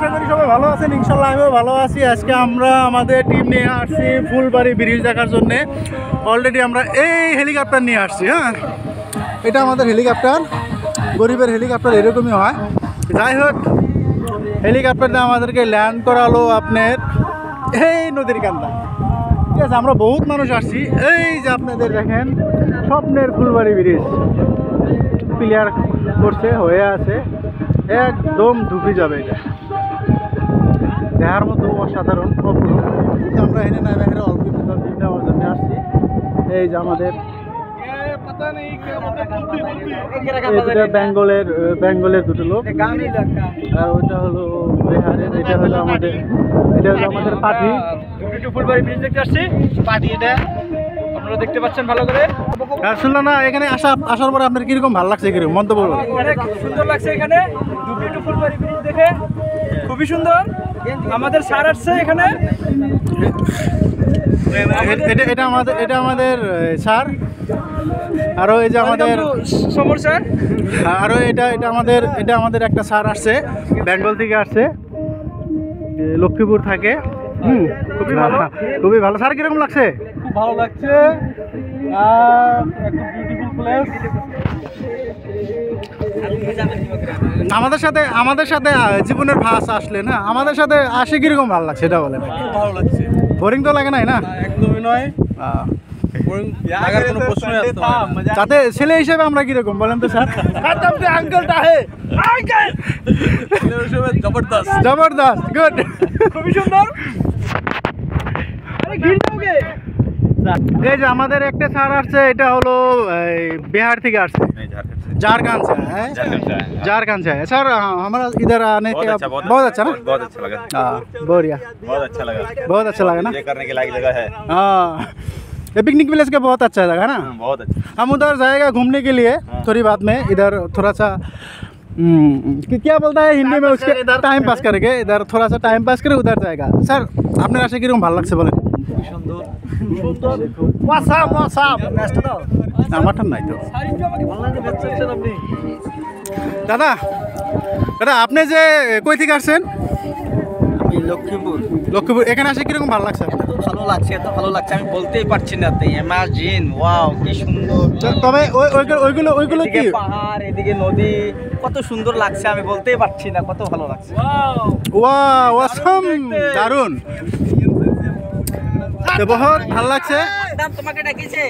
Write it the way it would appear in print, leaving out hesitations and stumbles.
আশা করি সবাই ভালো আছেন, ইনশাল্লাহ আমিও ভালো আছি। আজকে আমরা আমাদের টিম নিয়ে আসছি ফুলবাড়ি ব্রিজ দেখার জন্যে। অলরেডি আমরা এই হেলিকপ্টার নিয়ে আসছি। হ্যাঁ, এটা আমাদের হেলিকপ্টার, গরিবের হেলিকপ্টার এরকমই হয়। যাই হোক, হেলিকপ্টারটা আমাদেরকে ল্যান্ড করালো আপনার এই নদীর কান্দা। ঠিক আছে, আমরা বহুত মানুষ আসছি। এই যে আপনাদের দেখেন স্বপ্নের ফুলবাড়ি ব্রিজ ক্লিয়ার করছে, হয়ে আছে, একদম ঢুকে যাবে। এটা দেখার মতো অসাধারণ অপূর্ব। আমরা এনে না এখানে অল্প নেওয়ার জন্য আসছি। এই যে আমাদের বেঙ্গলের দুটো লোক, আর ওইটা হলো বিহারের, এটা হলো আমাদের পার্টি। ফুলবাড়ি ব্রিজ দেখতে আসছি, পার্টি এটা আপনারা দেখতে পাচ্ছেন ভালো করে। শুনলাম না, এখানে আসার পরে আপনার কিরকম ভালো লাগছে, কিরকম মন্তব্য বলুন। অনেক সুন্দর লাগছে এখানে ফুলবাড়ি ব্রিজ দেখে, খুবই সুন্দর। আমাদের স্যার আসছে এখানে, এটা আমাদের স্যার। আরো এই যে আমাদের সমর স্যার, আরো এটা আমাদের একটা স্যার আসছে, বেঙ্গল থেকে আসছে, লক্ষ্মীপুর থাকে। খুবই ভালো। স্যার কিরকম লাগছে? খুব ভালো লাগছে, একদম বিউটিফুল প্লেস। আমাদের সাথে জীবনের ভাষ আসলে না, আমাদের সাথে আসে কিরকম ভালো লাগছে এটা বলেন। খুব ভালো লাগছে, বোরিং তো লাগে নাই না? একদমই নয়, লাগার কোনো প্রশ্নই আসছে না। যাতে ছেলে হিসেবে আমরা কিরকম বলেন তো স্যার? আঙ্কেলটা হে জবরদস্ত, গুড, খুবই সুন্দর। এই যে আমাদের একটা স্যার আসছে, এটা হলো बिहार থেকে আসছে, झारखंड से है। झारखंड से है सर। हमारा इधर आने के बहुत अच्छा ना, बहुत अच्छा लगा। हाँ, बढ़िया, बहुत अच्छा लगा ना, ये करने के लायक जगह है। हाँ, ये पिकनिक प्लेस का बहुत अच्छा जगह ना। बहुत अच्छा। हम उधर जाएगा घूमने के लिए थोड़ी बाद में। इधर थोड़ा सा क्या बोलता है हिंदी में, उसके टाइम पास करेंगे। इधर थोड़ा सा टाइम पास करे उधर जाएगा। सर আপনার আসে কিরকম ভালো লাগছে বলেন? আমারটা নাই তো দাদা। আপনি যে কই থেকে আসছেন? আমি লক্ষ্মীপুর। এখানে আসে কিরকম ভালো লাগছে? ভালো লাগছে, এত ভালো লাগছে আমি বলতেই পারছি না। ইমাজিন, ওয়াও, কি সুন্দর। তবে ওইগুলো কি পাহাড়, এদিকে নদী, কত সুন্দর লাগছে আমি বলতেই পারছি না, কত ভালো লাগছে। ওয়াও, অসম, দারুণ, বহুত ভালো লাগছে। তোমাকে ডাকিছে।